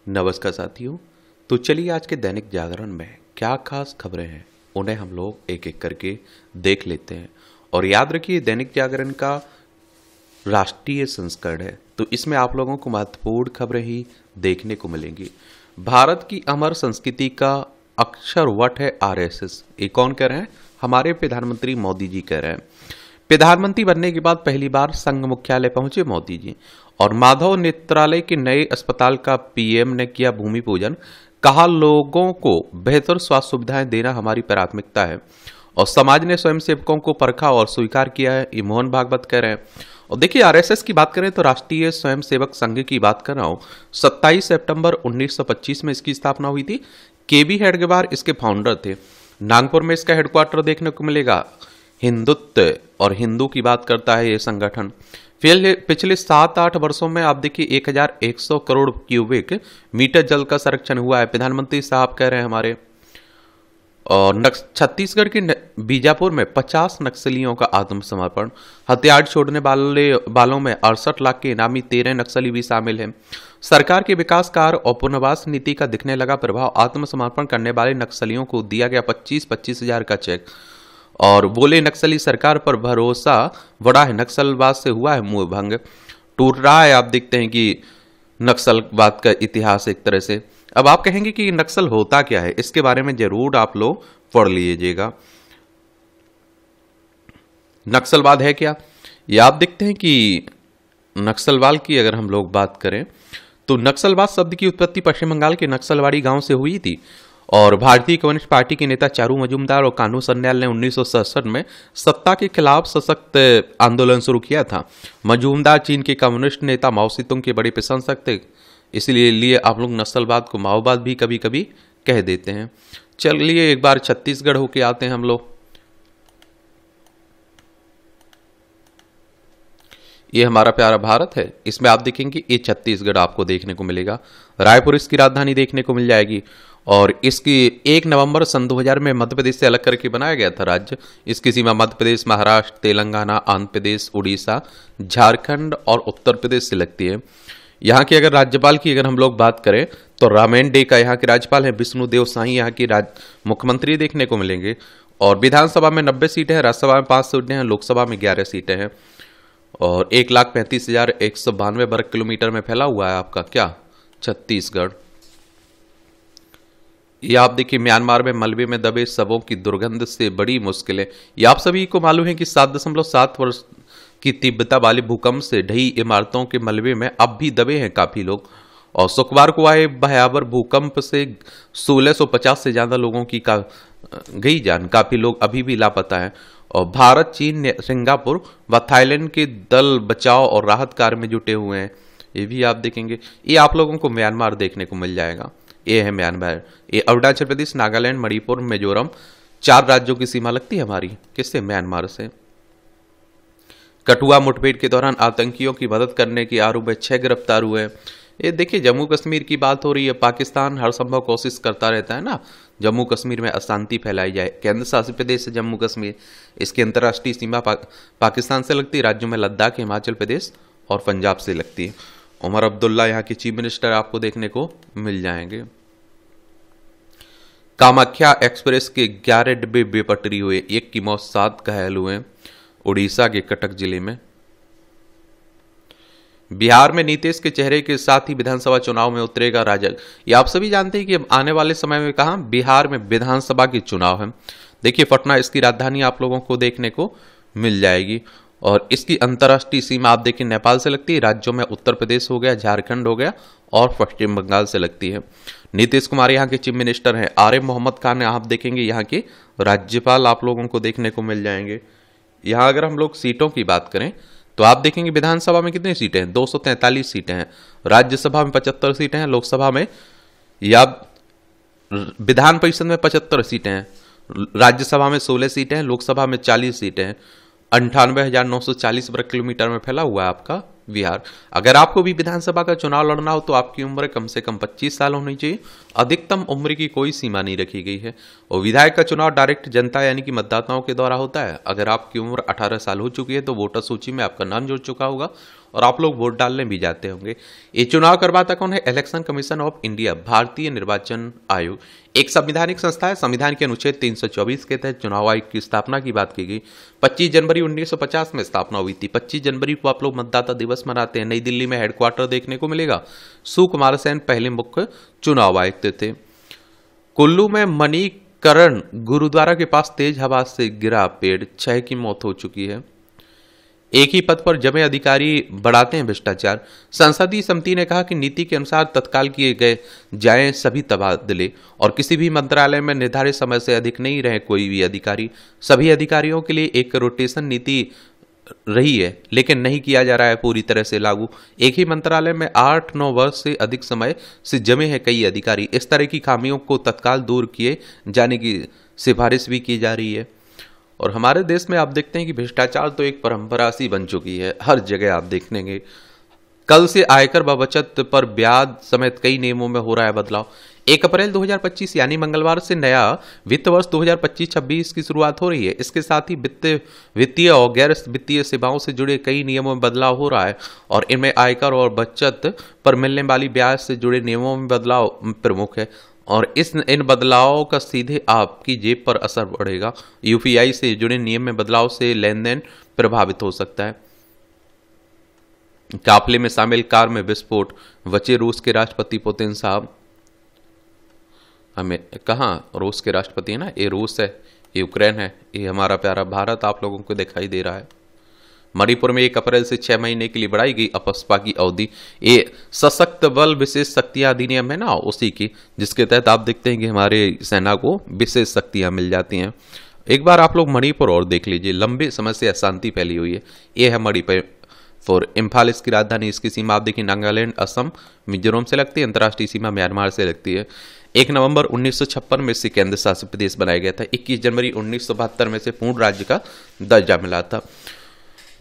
नमस्कार साथियों। तो चलिए आज के दैनिक जागरण में क्या खास खबरें हैं उन्हें हम लोग एक एक करके देख लेते हैं। और याद रखिए दैनिक जागरण का राष्ट्रीय संस्करण है, तो इसमें आप लोगों को महत्वपूर्ण खबरें ही देखने को मिलेंगी। भारत की अमर संस्कृति का अक्षरवट है आरएसएस। ये कौन कह रहे हैं? हमारे प्रधानमंत्री मोदी जी कह रहे हैं। प्रधानमंत्री बनने के बाद पहली बार संघ मुख्यालय पहुंचे मोदी जी और माधव नेत्रालय के नए अस्पताल का पीएम ने किया भूमि पूजन। कहा लोगों को बेहतर स्वास्थ्य सुविधाएं देना हमारी प्राथमिकता है और समाज ने स्वयंसेवकों को परखा और स्वीकार किया है, ये मोहन भागवत कह रहे हैं। और देखिए आरएसएस की बात करें तो राष्ट्रीय स्वयंसेवक संघ की बात कर रहा हूं। 27 सितंबर 1925 में इसकी स्थापना हुई थी। केबी हेडगेवार इसके फाउंडर थे। नागपुर में इसका हेडक्वार्टर देखने को मिलेगा। हिंदुत्व और हिंदू की बात करता है ये संगठन। पिछले 7-8 वर्षों में आप देखिए 1100 करोड़ क्यूबिक मीटर जल का संरक्षण हुआ है, प्रधानमंत्री साहब कह रहे हैं हमारे। और छत्तीसगढ़ के बीजापुर में 50 नक्सलियों का आत्मसमर्पण। हथियार छोड़ने वालों में 68 लाख के इनामी 13 नक्सली भी शामिल हैं। सरकार के विकास कार्य और पुनर्वास नीति का दिखने लगा प्रभाव। आत्मसमर्पण करने वाले नक्सलियों को दिया गया 25-25 हजार का चेक। और बोले नक्सली सरकार पर भरोसा बड़ा है, नक्सलवाद से हुआ है मुंह भंग। टूट रहा है, आप देखते हैं कि नक्सलवाद का इतिहास एक तरह से। अब आप कहेंगे कि नक्सल होता क्या है, इसके बारे में जरूर आप लोग पढ़ लीजिएगा। नक्सलवाद है क्या, ये आप देखते हैं कि नक्सलवाद की अगर हम लोग बात करें तो नक्सलवाद शब्द की उत्पत्ति पश्चिम बंगाल के नक्सलवाड़ी गांव से हुई थी और भारतीय कम्युनिस्ट पार्टी के नेता चारू मजूमदार और कान्हू सन्याल ने 1967 में सत्ता के खिलाफ सशक्त आंदोलन शुरू किया था। मजूमदार चीन के कम्युनिस्ट नेता माओ सेतुंग के बड़े प्रशंसक थे, इसलिए आप लोग नस्लवाद को माओवाद भी कभी कभी कह देते हैं। चलिए एक बार छत्तीसगढ़ होके आते हैं हम लोग। ये हमारा प्यारा भारत है, इसमें आप देखेंगे ये छत्तीसगढ़ आपको देखने को मिलेगा। रायपुर इसकी राजधानी देखने को मिल जाएगी और इसकी 1 नवंबर सन 2000 में मध्य प्रदेश से अलग करके बनाया गया था राज्य। इसकी सीमा मध्य प्रदेश, महाराष्ट्र, तेलंगाना, आंध्र प्रदेश, उड़ीसा, झारखंड और उत्तर प्रदेश से लगती है। यहाँ के अगर राज्यपाल की अगर हम लोग बात करें तो रामेन डे का यहाँ के राज्यपाल है। विष्णुदेव साई यहाँ की मुख्यमंत्री देखने को मिलेंगे। और विधानसभा में 90 सीटें हैं, राज्यसभा में 5 सीटें हैं, लोकसभा में 11 सीटें हैं। और 1,35,192 वर्ग किलोमीटर में फैला हुआ है आपका क्या छत्तीसगढ़। ये आप देखिए म्यांमार में मलबे में दबे शवों की दुर्गंध से बड़ी मुश्किल है। ये आप सभी को मालूम है कि 7.7 वर्ष की तीव्रता वाले भूकंप से ढही इमारतों के मलबे में अब भी दबे हैं काफी लोग। और शुक्रवार को आए भयावह भूकंप से 1650 से ज्यादा लोगों की गई जान, काफी लोग अभी भी लापता हैं। और भारत, चीन, सिंगापुर व थाईलैंड के दल बचाव और राहत कार्य में जुटे हुए हैं, ये भी आप देखेंगे। ये आप लोगों को म्यांमार देखने को मिल जाएगा। ये है म्यांमार। ये अरुणाचल प्रदेश, नागालैंड, मणिपुर, मिजोरम 4 राज्यों की सीमा लगती है हमारी किससे? म्यांमार से। कठुआ मुठभेड़ के दौरान आतंकियों की मदद करने के आरोप में 6 गिरफ्तार हुए। ये देखिए जम्मू कश्मीर की बात हो रही है। पाकिस्तान हर संभव कोशिश करता रहता है ना जम्मू कश्मीर में अशांति फैलाई जाए। केंद्र शासित प्रदेश है जम्मू कश्मीर, इसकी अंतर्राष्ट्रीय सीमा पाकिस्तान से लगती है। राज्यों में लद्दाख, हिमाचल प्रदेश और पंजाब से लगती है। उमर अब्दुल्ला यहाँ के चीफ मिनिस्टर आपको देखने को मिल जाएंगे। कामाख्या एक्सप्रेस के 11 डिब्बे बेपटरी हुए, 1 की मौत, 7 घायल हुए। उड़ीसा के कटक जिले में। बिहार में नीतीश के चेहरे के साथ ही विधानसभा चुनाव में उतरेगा राजग। ये आप सभी जानते हैं कि अब आने वाले समय में कहा बिहार में विधानसभा की चुनाव है। देखिए पटना इसकी राजधानी आप लोगों को देखने को मिल जाएगी और इसकी अंतर्राष्ट्रीय सीमा आप देखिए नेपाल से लगती है। राज्यों में उत्तर प्रदेश हो गया, झारखंड हो गया और पश्चिम बंगाल से लगती है। नीतीश कुमार यहाँ के चीफ मिनिस्टर हैं। आरिफ मोहम्मद खान आप देखेंगे यहाँ के राज्यपाल आप लोगों को देखने को मिल जाएंगे। यहाँ अगर हम लोग सीटों की बात करें तो आप देखेंगे विधानसभा में कितनी सीटें हैं? 243 सीटें हैं। राज्यसभा में 75 सीटें हैं। लोकसभा में या विधान परिषद में 75 सीटें हैं। राज्यसभा में 16 सीटें हैं। लोकसभा में 40 सीटें हैं। 98,940 वर्ग किलोमीटर में फैला हुआ है आपका बिहार। अगर आपको भी विधानसभा का चुनाव लड़ना हो तो आपकी उम्र कम से कम 25 साल होनी चाहिए। अधिकतम उम्र की कोई सीमा नहीं रखी गई है। और विधायक का चुनाव डायरेक्ट जनता यानी कि मतदाताओं के द्वारा होता है। अगर आपकी उम्र 18 साल हो चुकी है तो वोटर सूची में आपका नाम जुड़ चुका होगा और आप लोग वोट डालने भी जाते होंगे। ये चुनाव करवाता कौन है? इलेक्शन कमीशन ऑफ इंडिया, भारतीय निर्वाचन आयोग। एक संवैधानिक संस्था है। संविधान के अनुच्छेद 324 के तहत चुनाव आयोग की स्थापना की बात की गई। 25 जनवरी 1950 में स्थापना हुई थी। 25 जनवरी को आप लोग मतदाता दिवस मनाते हैं। नई दिल्ली में हेडक्वार्टर देखने को मिलेगा। सुकुमार सेन पहले मुख्य चुनाव आयुक्त थे। कुल्लू में मणिकरण गुरुद्वारा के पास तेज हवा से गिरा पेड़, 6 की मौत हो चुकी है। एक ही पद पर जमे अधिकारी बढ़ाते हैं भ्रष्टाचार। संसदीय समिति ने कहा कि नीति के अनुसार तत्काल किए गए जाएं सभी तबादले और किसी भी मंत्रालय में निर्धारित समय से अधिक नहीं रहे कोई भी अधिकारी। सभी अधिकारियों के लिए एक रोटेशन नीति रही है, लेकिन नहीं किया जा रहा है पूरी तरह से लागू। एक ही मंत्रालय में 8-9 वर्ष से अधिक समय से जमे हैं कई अधिकारी। इस तरह की खामियों को तत्काल दूर किए जाने की सिफारिश भी की जा रही है। और हमारे देश में आप देखते हैं कि भ्रष्टाचार तो एक परंपरा सी बन चुकी है। हर जगह आप देखेंगे। कल से आयकर व बचत पर ब्याज समेत कई नियमों में हो रहा है बदलाव। 1 अप्रैल 2025 यानी मंगलवार से नया वित्त वर्ष 2025-26 की शुरुआत हो रही है। इसके साथ ही वित्तीय और गैर वित्तीय सेवाओं से जुड़े कई नियमों में बदलाव हो रहा है और इनमें आयकर और बचत पर मिलने वाली ब्याज से जुड़े नियमों में बदलाव प्रमुख है और इन बदलावों का सीधे आपकी जेब पर असर पड़ेगा। यूपीआई से जुड़े नियम में बदलाव से लेन देन प्रभावित हो सकता है। काफिले में शामिल कार में विस्फोट, बचे रूस के राष्ट्रपति पुतिन साहब। हमें कहाँ रूस के राष्ट्रपति है ना, ये रूस है, ये यूक्रेन है, ये हमारा प्यारा भारत आप लोगों को दिखाई दे रहा है। मणिपुर में 1 अप्रैल से 6 महीने के लिए बढ़ाई गई अपस्पा की अवधि। ये सशक्त बल विशेष शक्तियां अधिनियम है ना, उसी की, जिसके तहत आप देखते हैं कि हमारे सेना को विशेष शक्तियां मिल जाती हैं। एक बार आप लोग मणिपुर और देख लीजिए। लंबे समय से अशांति फैली हुई है। ये है मणिपुर। इम्फाल इसकी राजधानी। इसकी सीमा आप देखिए नागालैंड, असम, मिजोरम से लगती है। अंतर्राष्ट्रीय सीमा म्यांमार से लगती है। 1 नवंबर 1956 में इसे केंद्र शासित प्रदेश बनाया गया था। 21 जनवरी 1972 में से पूर्ण राज्य का दर्जा मिला था।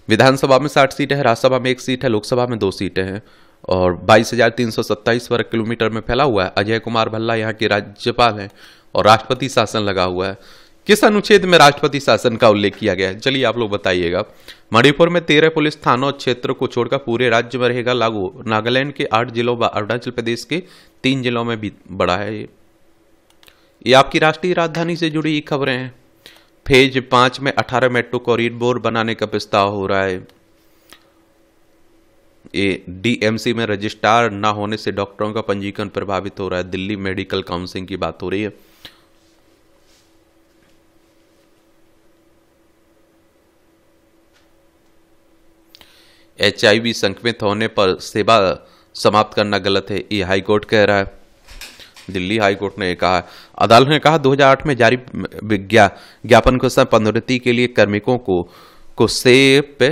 विधानसभा में 60 सीटें हैं, राज्यसभा में 1 सीट है, लोकसभा में 2 सीटें हैं और 22,327 वर्ग किलोमीटर में फैला हुआ है। अजय कुमार भल्ला यहाँ के राज्यपाल हैं और राष्ट्रपति शासन लगा हुआ है। किस अनुच्छेद में राष्ट्रपति शासन का उल्लेख किया गया है? चलिए आप लोग बताइएगा। मणिपुर में 13 पुलिस थानों क्षेत्र को छोड़कर पूरे राज्य में रहेगा लागू। नागालैंड के 8 जिलों व अरुणाचल प्रदेश के 3 जिलों में भी बढ़ा है। ये आपकी राष्ट्रीय राजधानी से जुड़ी खबरें हैं। फेज 5 में 18 मेट्रो कॉरिडोर बनाने का प्रस्ताव हो रहा है। ये डीएमसी में रजिस्ट्रार ना होने से डॉक्टरों का पंजीकरण प्रभावित हो रहा है। दिल्ली मेडिकल काउंसिल की बात हो रही है। HIV संक्रमित होने पर सेवा समाप्त करना गलत है, ये हाईकोर्ट कह रहा है। दिल्ली हाईकोर्ट ने कहा। अदालत ने कहा 2008 में जारी ज्ञापन को पदोन्नति के लिए कार्मिकों को सिर्फ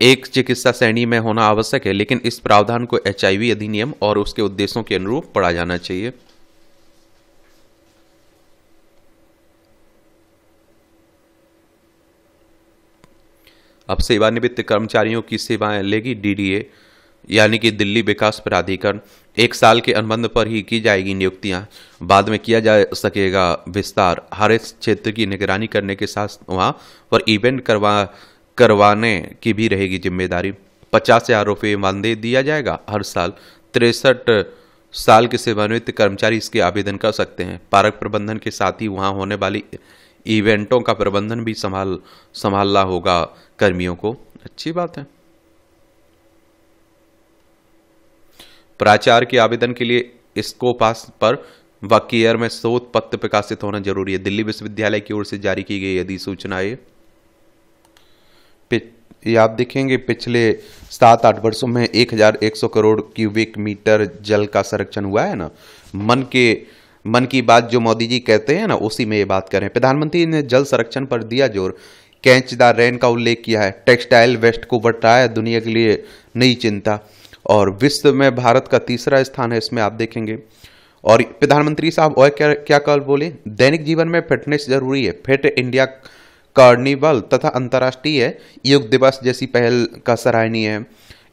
एक चिकित्सा श्रेणी में होना आवश्यक है, लेकिन इस प्रावधान को HIV अधिनियम और उसके उद्देश्यों के अनुरूप पढ़ा जाना चाहिए। अब सेवानिवृत्त कर्मचारियों की सेवाएं लेगी DDA यानी कि दिल्ली विकास प्राधिकरण। 1 साल के अनुबंध पर ही की जाएगी नियुक्तियां, बाद में किया जा सकेगा विस्तार। हर इस क्षेत्र की निगरानी करने के साथ वहां पर इवेंट करवाने की भी रहेगी जिम्मेदारी। 50,000 रुपये मानदेय दिया जाएगा हर साल। 63 साल के सेवानिवृत्त कर्मचारी इसके आवेदन कर सकते हैं। पार्क प्रबंधन के साथ ही वहां होने वाली इवेंटों का प्रबंधन भी संभालना होगा कर्मियों को। अच्छी बात है। प्राचार्य के आवेदन के लिए इसको पास पर व केयर में शोध पत्र प्रकाशित होना जरूरी है। दिल्ली विश्वविद्यालय की ओर से जारी की गई अधिसूचना है। ये आप देखेंगे पिछले 7-8 वर्षों में 1,100 करोड़ क्यूबिक मीटर जल का संरक्षण हुआ है ना। मन की बात जो मोदी जी कहते हैं ना, उसी में ये बात करें। प्रधानमंत्री ने जल संरक्षण पर दिया जोर, कैच द रेन का उल्लेख किया है। टेक्सटाइल वेस्ट को बताया दुनिया के लिए नई चिंता और विश्व में भारत का 3रा स्थान है इसमें आप देखेंगे। और प्रधानमंत्री साहब और क्या कल बोले, दैनिक जीवन में फिटनेस जरूरी है। फिट इंडिया कार्निवल तथा अंतर्राष्ट्रीय योग दिवस जैसी पहल का सराहनीय है।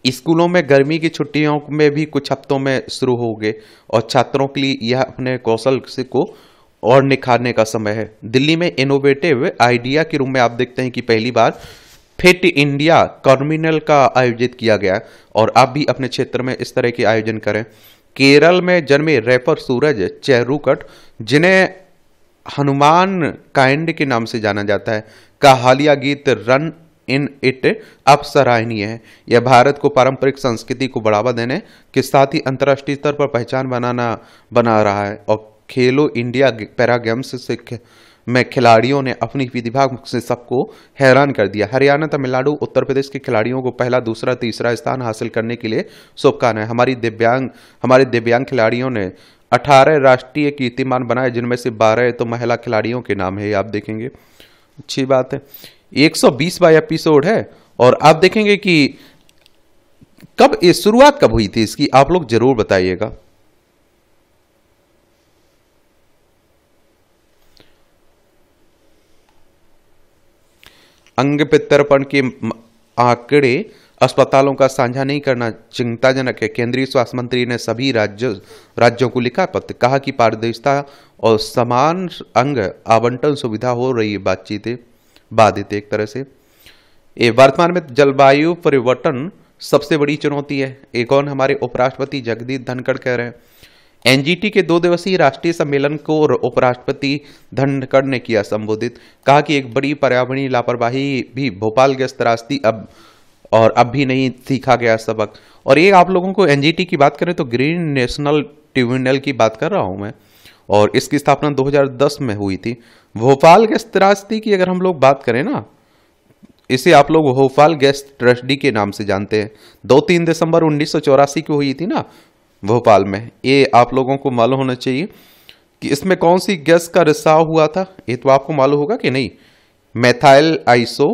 स्कूलों में गर्मी की छुट्टियों में भी कुछ हफ्तों में शुरू होंगे और छात्रों के लिए यह अपने कौशल को और निखारने का समय है। दिल्ली में इनोवेटिव आइडिया के रूप में आप देखते हैं कि पहली बार फिट इंडिया कॉम्युनल का आयोजित किया गया और आप भी अपने क्षेत्र में इस तरह के आयोजन करें। केरल में जन्मे रैपर सूरज चेरुकट, जिन्हें हनुमान काइंड के नाम से जाना जाता है, का हालिया गीत रन इन इट अब सराहनीय है। यह भारत को पारंपरिक संस्कृति को बढ़ावा देने के साथ ही अंतर्राष्ट्रीय स्तर पर पहचान बना रहा है। और खेलो इंडिया पैरा गेम्स में खिलाड़ियों ने अपनी प्रतिभा से सबको हैरान कर दिया। हरियाणा, तमिलनाडु, उत्तर प्रदेश के खिलाड़ियों को पहला, दूसरा, तीसरा स्थान हासिल करने के लिए शुभकामनाएं। हमारे दिव्यांग खिलाड़ियों ने 18 राष्ट्रीय कीर्तिमान बनाए, जिनमें से 12 तो महिला खिलाड़ियों के नाम है, आप देखेंगे। अच्छी बात है। 120वां एपिसोड है और आप देखेंगे कि कब ये शुरुआत कब हुई थी इसकी, आप लोग जरूर बताइएगा। अंग प्रत्यर्पण के आंकड़े अस्पतालों का साझा नहीं करना चिंताजनक है। केंद्रीय स्वास्थ्य मंत्री ने सभी राज्यों को लिखा पत्र, कहा कि पारदर्शिता और समान अंग आवंटन सुविधा हो रही है बाधित एक तरह से। ये वर्तमान में जलवायु परिवर्तन सबसे बड़ी चुनौती है। एक और हमारे उपराष्ट्रपति जगदीप धनखड़ कह रहे हैं। एनजीटी के 2 दिवसीय राष्ट्रीय सम्मेलन को उपराष्ट्रपति धनखड़ ने किया संबोधित, कहा कि एक बड़ी पर्यावरणीय लापरवाही भी भोपाल गैस त्रासदी अब भी नहीं सीखा गया सबक। और ये आप लोगों को एनजीटी की बात करें तो ग्रीन नेशनल ट्रिब्यूनल की बात कर रहा हूं मैं, और इसकी स्थापना 2010 में हुई थी। भोपाल गैस त्रासदी की अगर हम लोग बात करें ना, इसे आप लोग भोपाल गैस ट्रेजेडी के नाम से जानते हैं। 2-3 दिसंबर 1984 को हुई थी ना भोपाल में। ये आप लोगों को मालूम होना चाहिए कि इसमें कौन सी गैस का रिसाव हुआ था, ये तो आपको मालूम होगा कि नहीं। मेथाइल आइसो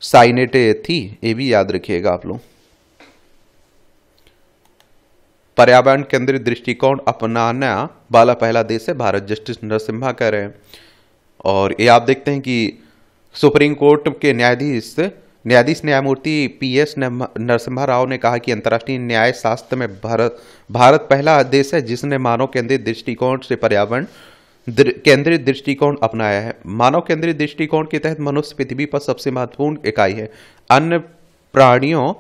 साइनेट थी, ये भी याद रखिएगा आप लोग। पर्यावरण केंद्रित दृष्टिकोण अपनाना वाला पहला देश है भारत, जस्टिस नरसिम्हा कह रहे हैं। और ये आप देखते हैं कि सुप्रीम कोर्ट के न्यायाधीश न्यायमूर्ति पीएस नरसिम्हा राव ने कहा कि अंतर्राष्ट्रीय न्याय शास्त्र में भारत पहला देश है जिसने मानव केंद्रित दृष्टिकोण से पर्यावरण केंद्रित दृष्टिकोण अपनाया है। मानव केंद्रित दृष्टिकोण के तहत मनुष्य पृथ्वी पर सबसे महत्वपूर्ण इकाई है। अन्य प्राणियों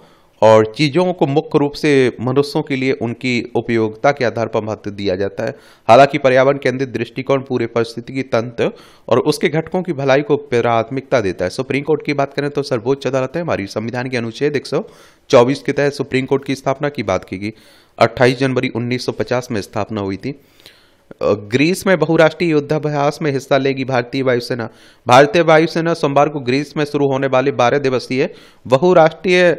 और चीजों को मुख्य रूप से मनुष्यों के लिए उनकी उपयोगिता के आधार पर महत्व दिया जाता है। हालांकि पर्यावरण केंद्रित दृष्टिकोण पूरे पारिस्थितिकी तंत्र और उसके घटकों की भलाई को प्राथमिकता देता है। सुप्रीम कोर्ट की बात करें तो सर्वोच्च अदालत है हमारी। संविधान के अनुच्छेद 124 के तहत सुप्रीम कोर्ट की स्थापना की बात की गई। 28 जनवरी 1950 में स्थापना हुई थी। ग्रीस में बहुराष्ट्रीय युद्धाभ्यास में हिस्सा लेगी भारतीय वायुसेना। भारतीय वायुसेना सोमवार को ग्रीस में शुरू होने वाले 12 दिवसीय बहुराष्ट्रीय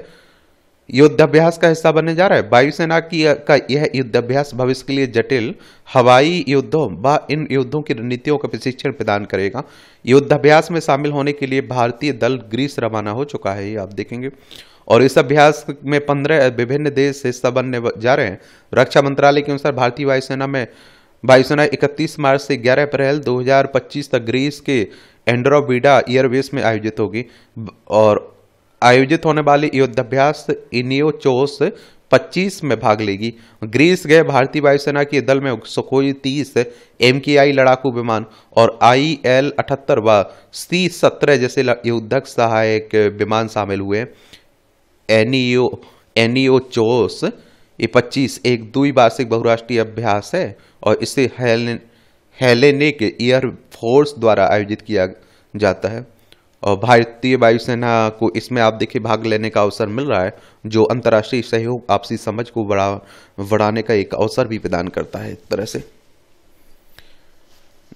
युद्धाभ्यास का हिस्सा बनने जा रहा है। वायुसेना का यह युद्धाभ्यास भविष्य के लिए जटिल हवाई युद्धों व इन युद्धों की रणनीतियों का प्रशिक्षण प्रदान करेगा। युद्धाभ्यास में शामिल होने के लिए भारतीय दल ग्रीस रवाना हो चुका है, ये आप देखेंगे। और इस अभ्यास में 15 विभिन्न देश हिस्सा बनने जा रहे हैं। रक्षा मंत्रालय के अनुसार भारतीय वायुसेना 31 मार्च से 11 अप्रैल 2025 तक ग्रीस के एंड्रोवीडा एयरबेस में आयोजित होगी। और आयोजित होने वाले युद्धाभ्यास इनियोचोस 25 में भाग लेगी। ग्रीस गए भारतीय वायुसेना के दल में सुखोई 30 MKI लड़ाकू विमान और IL-78 व C-17 जैसे युद्धक सहायक विमान शामिल हुए। एनियोचोस 25 एक द्विवार्षिक बहुराष्ट्रीय अभ्यास है और इसे हेलेनिक एयर फोर्स द्वारा आयोजित किया जाता है। और भारतीय वायुसेना को इसमें आप देखिए भाग लेने का अवसर मिल रहा है, जो अंतर्राष्ट्रीय सहयोग आपसी समझ को बढ़ाने का एक अवसर भी प्रदान करता है। एक तरह से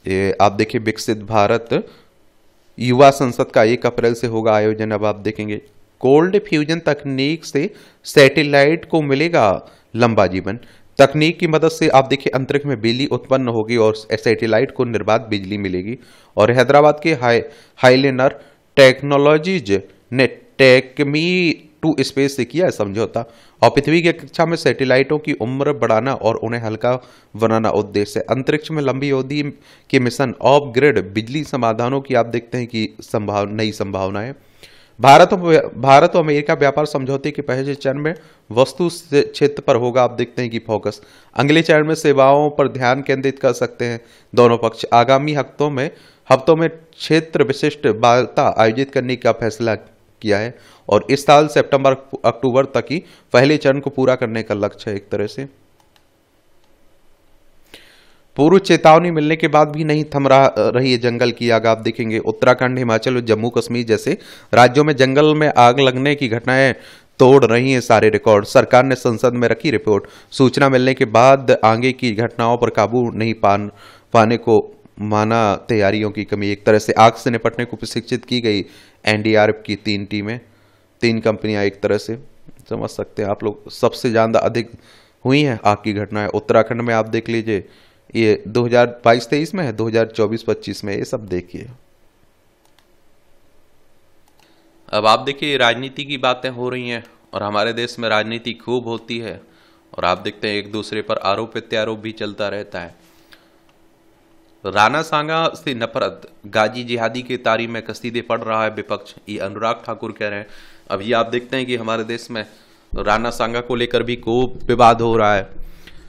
ये आप देखिए विकसित भारत युवा संसद का 1 अप्रैल से होगा आयोजन। अब आप देखेंगे कोल्ड फ्यूजन तकनीक से सैटेलाइट को मिलेगा लंबा जीवन। तकनीक की मदद से आप देखिए अंतरिक्ष में बिजली उत्पन्न होगी और सैटेलाइट को निर्बाध बिजली मिलेगी। और हैदराबाद के हाइलेनर टेक्नोलॉजीज ने टेकमी टू स्पेस से किया है समझौता। और पृथ्वी की कक्षा में सैटेलाइटों की उम्र बढ़ाना और उन्हें हल्का बनाना उद्देश्य है। अंतरिक्ष में लंबी अवधि के मिशन ऑफ ग्रिड बिजली समाधानों की आप देखते हैं कि नई संभावनाएं। भारत और अमेरिका व्यापार समझौते के पहले चरण में वस्तु क्षेत्र पर होगा आप देखते हैं कि फोकस। अगले चरण में सेवाओं पर ध्यान केंद्रित कर सकते हैं दोनों पक्ष। आगामी हफ्तों में क्षेत्र विशिष्ट वार्ता आयोजित करने का फैसला किया है और इस साल सितंबर अक्टूबर तक ही पहले चरण को पूरा करने का लक्ष्य है। एक तरह से पूर्व चेतावनी मिलने के बाद भी नहीं थम रही है जंगल की आग। आप देखेंगे उत्तराखंड, हिमाचल और जम्मू कश्मीर जैसे राज्यों में जंगल में आग लगने की घटनाएं तोड़ रही हैं सारे रिकॉर्ड। सरकार ने संसद में रखी रिपोर्ट, सूचना मिलने के बाद आगे की घटनाओं पर काबू नहीं पाने को माना तैयारियों की कमी। एक तरह से आग से निपटने को प्रशिक्षित की गई एनडीआरएफ की 3 टीमें, 3 कंपनियां। एक तरह से समझ सकते हैं आप लोग, सबसे ज्यादा अधिक हुई हैं आग की घटनाएं उत्तराखंड में। आप देख लीजिए ये 2022-23 में है, 2024-25 में, ये सब देखिए। अब आप देखिए राजनीति की बातें हो रही हैं और हमारे देश में राजनीति खूब होती है और आप देखते हैं एक दूसरे पर आरोप प्रत्यारोप भी चलता रहता है। राणा सांगा से नफरत, गाजी जिहादी की तारीफ में कसीदे पढ़ रहा है विपक्ष, ये अनुराग ठाकुर कह रहे हैं। अब ये आप देखते हैं कि हमारे देश में राणा सांगा को लेकर भी खूब विवाद हो रहा है।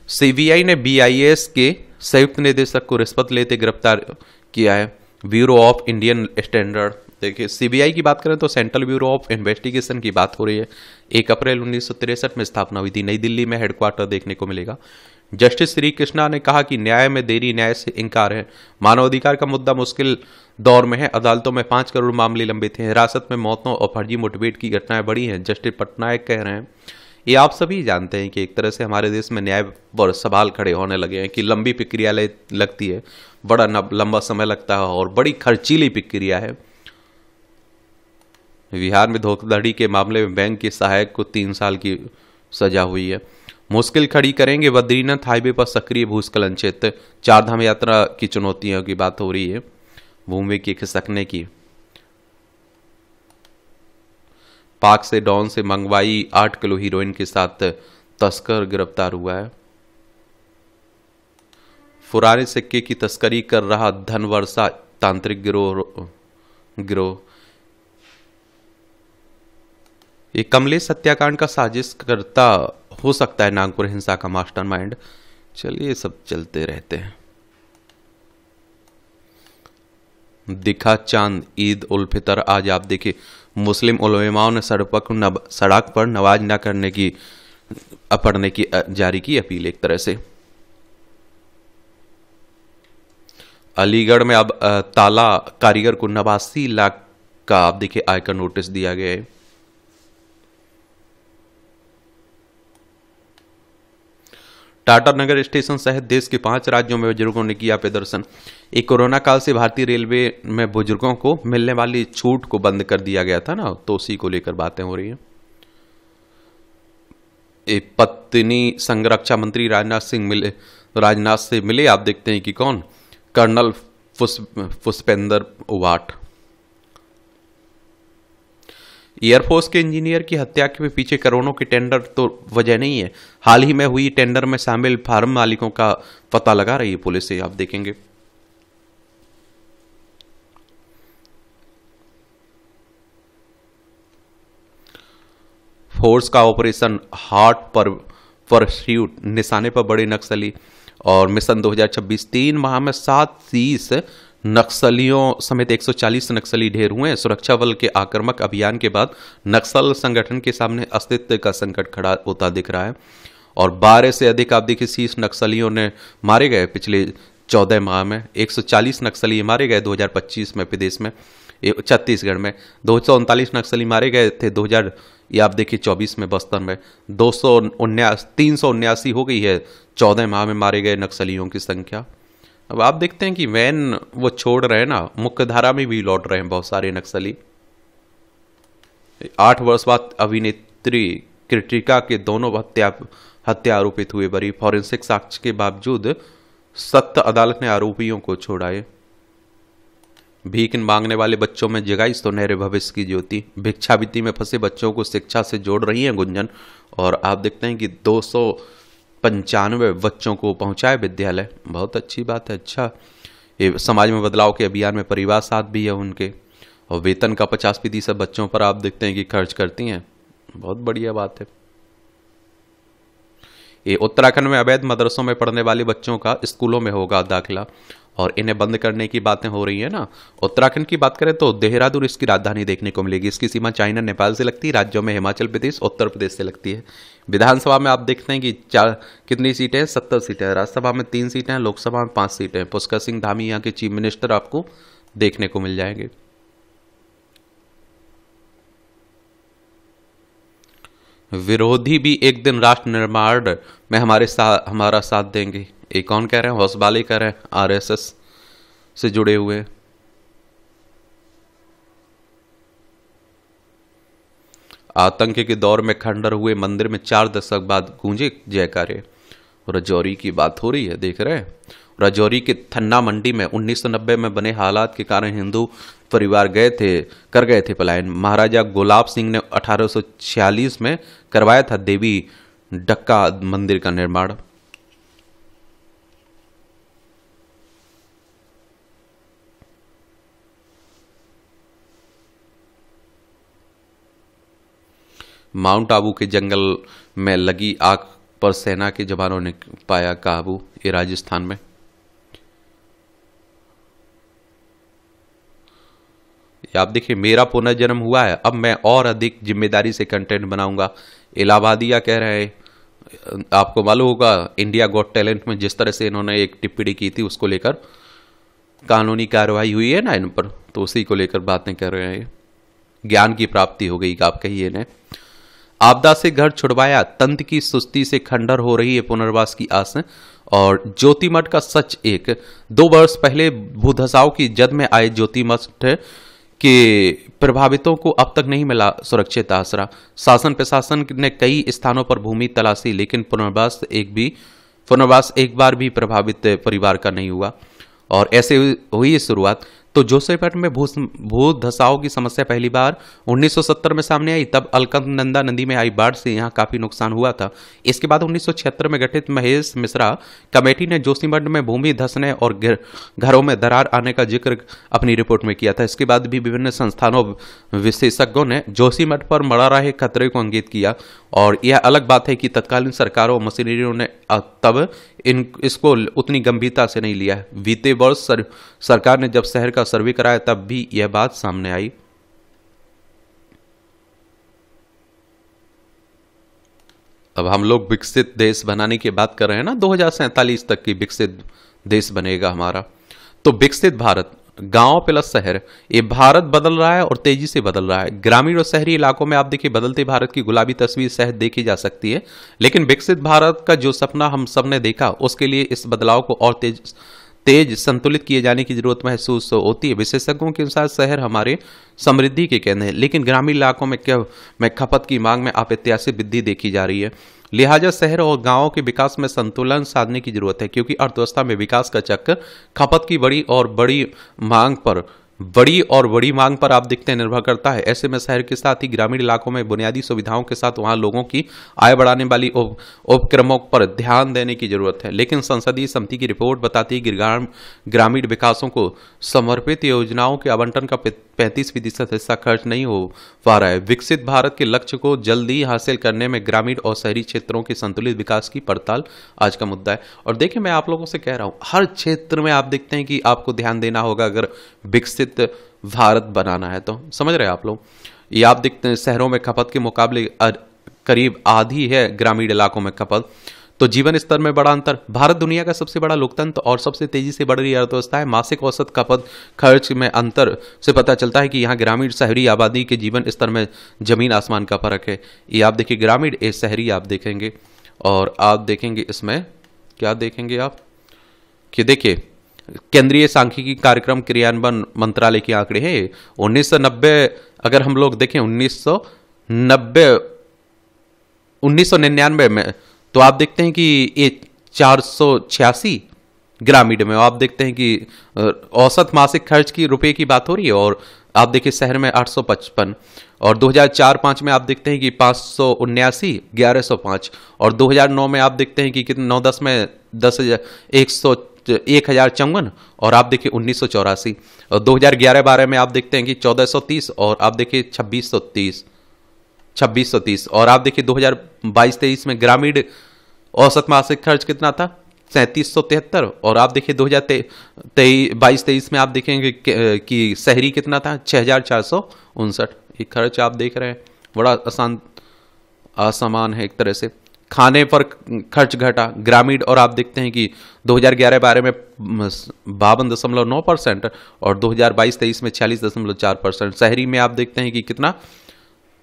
सीबीआई ने बीआईएस के संयुक्त निदेशक को रिश्वत लेते गिरफ्तार किया है। ब्यूरो ऑफ इंडियन स्टैंडर्ड, देखिए सीबीआई की बात करें तो सेंट्रल ब्यूरो ऑफ इन्वेस्टिगेशन की बात हो रही है। 1 अप्रैल 1963 में स्थापना हुई थी, नई दिल्ली में हेडक्वार्टर देखने को मिलेगा। जस्टिस श्री कृष्णा ने कहा कि न्याय में देरी न्याय से इनकार है। मानवाधिकार का मुद्दा मुश्किल दौर में है, अदालतों में 5 करोड़ मामले लंबित हैं, हिरासत में मौतों और फर्जी मुठभेड़ की घटनाएं बढ़ी हैं। जस्टिस पटनायक कह रहे हैं, ये आप सभी जानते हैं कि एक तरह से हमारे देश में न्याय पर सवाल खड़े होने लगे हैं कि लंबी प्रक्रिया लगती है, बड़ा लंबा समय लगता है और बड़ी खर्चीली प्रक्रिया है। बिहार में धोखाधड़ी के मामले में बैंक के सहायक को 3 साल की सजा हुई है। मुश्किल खड़ी करेंगे बद्रीनाथ हाईवे पर सक्रिय भूस्खलन क्षेत्र, 4 धाम यात्रा की चुनौतियों की बात हो रही है, भूमि की खिसकने की। पाक से डॉन से मंगवाई 8 किलो हीरोइन के साथ तस्कर गिरफ्तार हुआ है। पुराने सिक्के की तस्करी कर रहा धनवर्षा तांत्रिक गिरोह। ये कमलेश हत्याकांड का साजिश करता हो सकता है नागपुर हिंसा का मास्टरमाइंड। चलिए सब चलते रहते हैं। दिखा चांद, ईद उल फितर आज आप देखिए मुस्लिम उलमाओं ने सड़क पर नमाज न करने की पढ़ने की जारी की अपील। एक तरह से अलीगढ़ में अब ताला कारीगर को 89 लाख का आप देखिए आय का नोटिस दिया गया है। टाटा नगर स्टेशन सहित देश के 5 राज्यों में बुजुर्गों ने किया प्रदर्शन। एक कोरोना काल से भारतीय रेलवे में बुजुर्गों को मिलने वाली छूट को बंद कर दिया गया था ना, तो उसी को लेकर बातें हो रही हैं। पत्नी संघ रक्षा मंत्री राजनाथ से मिले आप देखते हैं कि कौन, कर्नल पुष्पेंद्र वाट। एयरफोर्स के इंजीनियर की हत्या के पीछे करोड़ों के टेंडर तो वजह नहीं है, हाल ही में हुई टेंडर में शामिल फार्म मालिकों का पता लगा रही है पुलिस से, आप देखेंगे। फोर्स का ऑपरेशन हार्ट पर परस्यूट, निशाने पर बड़े नक्सली और मिशन 2026, 3 माह में 730 नक्सलियों समेत 140 नक्सली ढेर हुए हैं। सुरक्षा बल के आक्रामक अभियान के बाद नक्सल संगठन के सामने अस्तित्व का संकट खड़ा होता दिख रहा है और 12 से अधिक आप देखिए 30 नक्सलियों ने मारे गए पिछले 14 माह में। 140 नक्सली मारे गए 2025 में प्रदेश में, छत्तीसगढ़ में 239 नक्सली मारे गए थे 2000 ये आप देखिए 24 में बस्तर में 379 हो गई है 14 माह में मारे गए नक्सलियों की संख्या। अब आप देखते हैं कि वैन वो छोड़ रहे हैं ना, मुख्य धारा में भी लौट रहे हैं बहुत सारे नक्सली। 8 वर्ष बाद अभिनेत्री कृतिका के दोनों हत्या आरोपित हुए बरी। फॉरेंसिक साक्ष्य के बावजूद सख्त अदालत ने आरोपियों को छोड़ाए। भीख मांगने वाले बच्चों में जगाई सुनहरे भविष्य की ज्योति। भिक्षावृत्ति में फंसे बच्चों को शिक्षा से जोड़ रही हैं गुंजन और आप देखते हैं कि 295 बच्चों को पहुंचाए विद्यालय, बहुत अच्छी बात है। अच्छा, ये समाज में बदलाव के अभियान में परिवार साथ भी है उनके और वेतन का 50% बच्चों पर आप देखते हैं कि खर्च करती हैं, बहुत बढ़िया बात है। ये उत्तराखंड में अवैध मदरसों में पढ़ने वाले बच्चों का स्कूलों में होगा दाखिला और इन्हें बंद करने की बातें हो रही है ना। उत्तराखंड की बात करें तो देहरादून इसकी राजधानी देखने को मिलेगी। इसकी सीमा चाइना नेपाल से लगती है। राज्यों में हिमाचल प्रदेश उत्तर प्रदेश से लगती है। विधानसभा में आप देखते हैं कि कितनी सीटें हैं, 70 सीटें हैं। राज्यसभा में 3 सीटें हैं, लोकसभा में 5 सीटें हैं। पुष्कर सिंह धामी यहाँ के चीफ मिनिस्टर आपको देखने को मिल जाएंगे। विरोधी भी एक दिन राष्ट्र निर्माण में हमारा साथ देंगे। ये कौन कह रहे हैं? होसबाले कह रहे हैं, आरएसएस से जुड़े हुए। आतंक के दौर में खंडर हुए मंदिर में 4 दशक बाद गूंजे जयकारे। राजौरी की बात हो रही है, देख रहे हैं। राजौरी के थन्ना मंडी में 1990 में बने हालात के कारण हिंदू परिवार कर गए थे पलायन। महाराजा गुलाब सिंह ने 1846 में करवाया था देवी डक्का मंदिर का निर्माण। माउंट आबू के जंगल में लगी आग पर सेना के जवानों ने पाया काबू। ये राजस्थान में। आप देखिए, मेरा पुनर्जन्म हुआ है, अब मैं और अधिक जिम्मेदारी से कंटेंट बनाऊंगा। इलाहाबादिया कह रहे हैं। आपको मालूम होगा इंडिया गॉट टैलेंट में जिस तरह से इन्होंने एक टिप्पणी की थी, उसको लेकर कानूनी कार्रवाई हुई है ना इन पर, तो उसी को लेकर बातें कर रहे हैं। ज्ञान की प्राप्ति हो गई, आप कहिए इन्हें। आपदा से घर छुड़वाया, तंत्र की सुस्ती से खंडर हो रही है पुनर्वास की आस। और ज्योतिमठ का सच एक 2 वर्ष पहले भूधसाव की जद में आए ज्योतिमठ के प्रभावितों को अब तक नहीं मिला सुरक्षित आसरा। शासन प्रशासन ने कई स्थानों पर भूमि तलाशी, लेकिन पुनर्वास एक बार भी प्रभावित परिवार का नहीं हुआ। और ऐसे हुई शुरुआत। तो जोशीमठ में भू धसाव की समस्या पहली बार 1970 में सामने आई। तब अलकनंदा नदी में आई बाढ़ से यहाँ काफी नुकसान हुआ था। इसके बाद 1976 में गठित महेश मिश्रा कमेटी ने जोशीमठ में भूमि धंसने और घरों में दरार आने का जिक्र अपनी रिपोर्ट में किया था। इसके बाद भी विभिन्न संस्थानों विशेषज्ञों ने जोशीमठ पर मड़ा रहे खतरे को इंगित किया। और यह अलग बात है कि तत्कालीन सरकारों और मशीनरियों ने तब इसको उतनी गंभीरता से नहीं लिया है। बीते वर्ष सरकार ने जब शहर का सर्वे कराया तब भी यह बात सामने आई। अब हम लोग विकसित देश बनाने की बात कर रहे हैं ना, 2047 तक की विकसित देश बनेगा हमारा। तो विकसित भारत, गांव प्लस शहर, ये भारत बदल रहा है और तेजी से बदल रहा है। ग्रामीण और शहरी इलाकों में आप देखिए बदलते भारत की गुलाबी तस्वीर सहज देखी जा सकती है। लेकिन विकसित भारत का जो सपना हम सब ने देखा, उसके लिए इस बदलाव को और तेज संतुलित किए जाने की जरूरत महसूस होती है। विशेषज्ञों के अनुसार शहर हमारे समृद्धि के केंद्र हैं, लेकिन ग्रामीण इलाकों में खपत की मांग में अप्रत्याशित वृद्धि देखी जा रही है। लिहाजा शहर और गांवों के विकास में संतुलन साधने की जरूरत है, क्योंकि अर्थव्यवस्था में विकास का चक्र खपत की बड़ी और बड़ी मांग पर आप देखते हैं निर्भर करता है। ऐसे में शहर के साथ ही ग्रामीण इलाकों में बुनियादी सुविधाओं के साथ वहां लोगों की आय बढ़ाने वाली उपक्रमों पर ध्यान देने की जरूरत है। लेकिन संसदीय समिति की रिपोर्ट बताती है कि ग्रामीण विकासों को समर्पित योजनाओं के आवंटन का 35% हिस्सा खर्च नहीं हो पा रहा है। विकसित भारत के लक्ष्य को जल्दी हासिल करने में ग्रामीण और शहरी क्षेत्रों के संतुलित विकास की पड़ताल आज का मुद्दा है। और देखिए, मैं आप लोगों से कह रहा हूं, हर क्षेत्र में आप देखते हैं कि आपको ध्यान देना होगा अगर विकसित भारत बनाना है तो। समझ रहे हैं आप लोग? ये आप देखते हैं शहरों में खपत के मुकाबले करीब आधी है ग्रामीण इलाकों में खपत। तो जीवन स्तर में बड़ा अंतर। भारत दुनिया का सबसे बड़ा लोकतंत्र और सबसे तेजी से बढ़ रही अर्थव्यवस्था है। मासिक औसत खपत खर्च में अंतर से पता चलता है कि यहाँ ग्रामीण शहरी आबादी के जीवन स्तर में जमीन आसमान का फर्क है। ये आप देखिए ग्रामीण, ये शहरी आप देखेंगे। और आप देखेंगे इसमें क्या देखेंगे आप कि देखिए केंद्रीय सांख्यिकी कार्यक्रम क्रियान्वयन मंत्रालय के आंकड़े हैं 1990। अगर हम लोग देखें 1999 में, तो आप देखते हैं कि ये 486 ग्रामीण में। आप देखते हैं कि औसत मासिक खर्च की रुपए की बात हो रही है। और आप देखिए शहर में 855। और 2004-05 में आप देखते हैं कि 579, 1105। और 2009 में आप देखते हैं कि कितने 9-10 में 1054। और आप देखिए 1984। और 2011-12 में आप देखते हैं कि 1430। और आप देखिए 2630। और आप देखिए 2022-23 में ग्रामीण औसत मासिक खर्च कितना था? 3773, और आप देखिए 2022-23 में आप देखेंगे कि शहरी कितना था, 6459। ये खर्च आप देख रहे हैं बड़ा असमान है एक तरह से। खाने पर खर्च घटा ग्रामीण, और आप देखते हैं कि 2011-12 में 52.9% और 2022-23 में 46.4%। शहरी में आप देखते हैं कि कितना,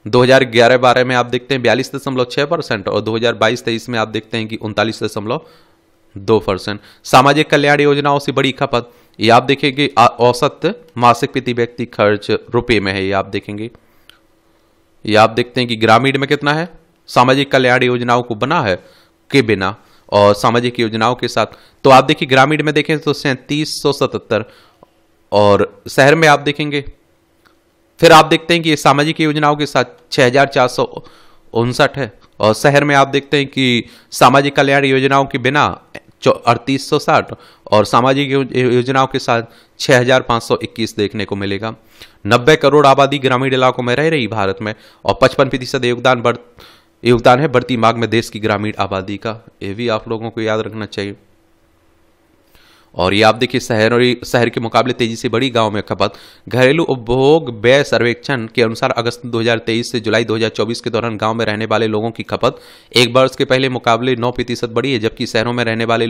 2011-12 में आप देखते हैं 42.6% और 2022-23 में आप देखते हैं कि 39.2%। सामाजिक कल्याण योजनाओं से बड़ी खपत, ये आप देखेंगे औसत मासिक प्रति व्यक्ति खर्च रुपए में है। ये आप देखेंगे, ये आप देखते हैं कि ग्रामीण में कितना है, सामाजिक कल्याण योजनाओं को बना है के बिना और सामाजिक योजनाओं के साथ। तो आप देखिए ग्रामीण में देखें तो 3777, और शहर में आप देखेंगे, फिर आप देखते हैं कि सामाजिक योजनाओं के साथ 6459 है, और शहर में आप देखते हैं कि सामाजिक कल्याण योजनाओं के बिना 3860 और सामाजिक योजनाओं के साथ 6521 देखने को मिलेगा। 90 करोड़ आबादी ग्रामीण इलाकों में रह रही भारत में, और 55% योगदान है बढ़ती मांग में देश की ग्रामीण आबादी का। ये भी आप लोगों को याद रखना चाहिए। और ये आप देखिए शहर के मुकाबले तेजी से बढ़ी गांव में खपत। घरेलू उपभोग व्यय सर्वेक्षण के अनुसार अगस्त 2023 से जुलाई 2024 के दौरान गांव में रहने वाले लोगों की खपत एक वर्ष के पहले मुकाबले 9% बढ़ी है, जबकि शहरों में रहने वाले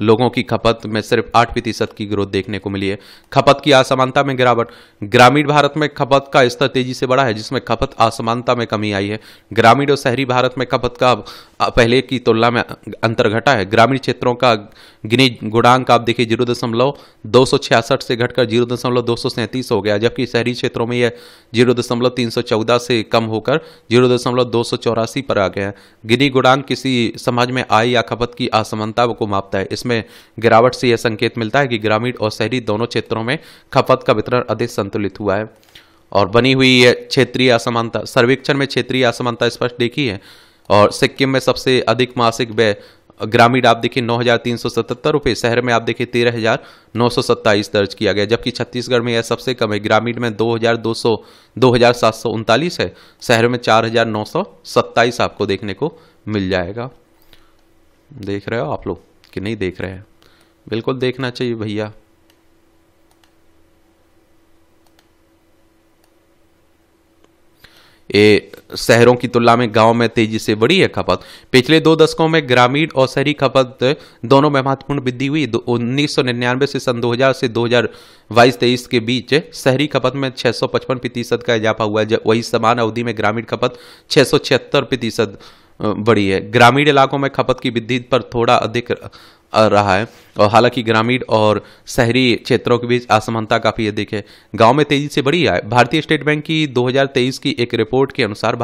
लोगों की खपत में सिर्फ 8% की ग्रोथ देखने को मिली है। खपत की असमानता में गिरावट, ग्रामीण भारत में खपत का स्तर तेजी से बढ़ा है, जिसमें खपत असमानता में कमी आई है। ग्रामीण और शहरी भारत में खपत का पहले की तुलना में अंतर घटा है। ग्रामीण क्षेत्रों का गिनी गुणांक आप देखिए 0.266 से घटकर 0.237 हो गया, जबकि शहरी क्षेत्रों में यह 0.314 से कम होकर 0.284 पर आ गया। गिनी गुणांक किसी समाज में आय या खपत की असमानता को मापता है। इसमें गिरावट से यह संकेत मिलता है कि ग्रामीण और शहरी दोनों क्षेत्रों में खपत का वितरण अधिक संतुलित हुआ है। और बनी हुई है क्षेत्रीय असमानता, सर्वेक्षण में क्षेत्रीय असमानता स्पष्ट देखी है। और सिक्किम में सबसे अधिक मासिक व्यय ग्रामीण आप देखिए 9,377 रुपये, शहर में आप देखिए 13,927 दर्ज किया गया, जबकि छत्तीसगढ़ में यह सबसे कम है। ग्रामीण में 2,739 है, शहर में 4,927 आपको देखने को मिल जाएगा। देख रहे हो आप लोग कि नहीं देख रहे हैं? बिल्कुल देखना चाहिए भैया। ये शहरों की तुलना में गांव में तेजी से बढ़ी है खपत। पिछले 2 दशकों में ग्रामीण और शहरी खपत दोनों में महत्वपूर्ण वृद्धि हुई। 1999 से सन 2000 से 2022-23 के बीच शहरी खपत में 655% का इजाफा हुआ है, वही समान अवधि में ग्रामीण खपत 676% बढ़ी है। ग्रामीण इलाकों में खपत की वृद्धि पर थोड़ा अधिक रहा है, और हालांकि ग्रामीण और शहरी क्षेत्रों के बीच असमानता काफी अधिक है। गांव में तेजी से बढ़ी है। भारतीय स्टेट बैंक की 2023 की एक रिपोर्ट के अनुसार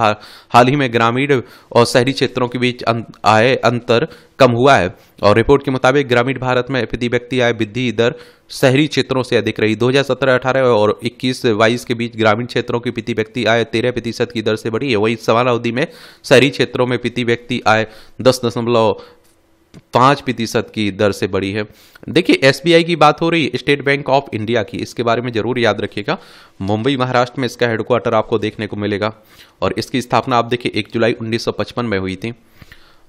हाल ही में ग्रामीण और शहरी क्षेत्रों के बीच आय अंतर कम हुआ है, और रिपोर्ट के मुताबिक ग्रामीण भारत में प्रति व्यक्ति आय वृद्धि दर शहरी क्षेत्रों से अधिक रही। 2017-18 और 21-22 के बीच ग्रामीण क्षेत्रों की प्रति व्यक्ति आय 13% की दर से बढ़ी है, वही समान अवधि में शहरी क्षेत्रों में प्रति व्यक्ति आय 10.5% की दर से बढ़ी है। देखिए एसबीआई की बात हो रही है, स्टेट बैंक ऑफ इंडिया की, इसके बारे में जरूर याद रखिएगा। मुंबई महाराष्ट्र में इसका हेडक्वार्टर आपको देखने को मिलेगा, और इसकी स्थापना आप देखिए 1 जुलाई 1955 में हुई थी।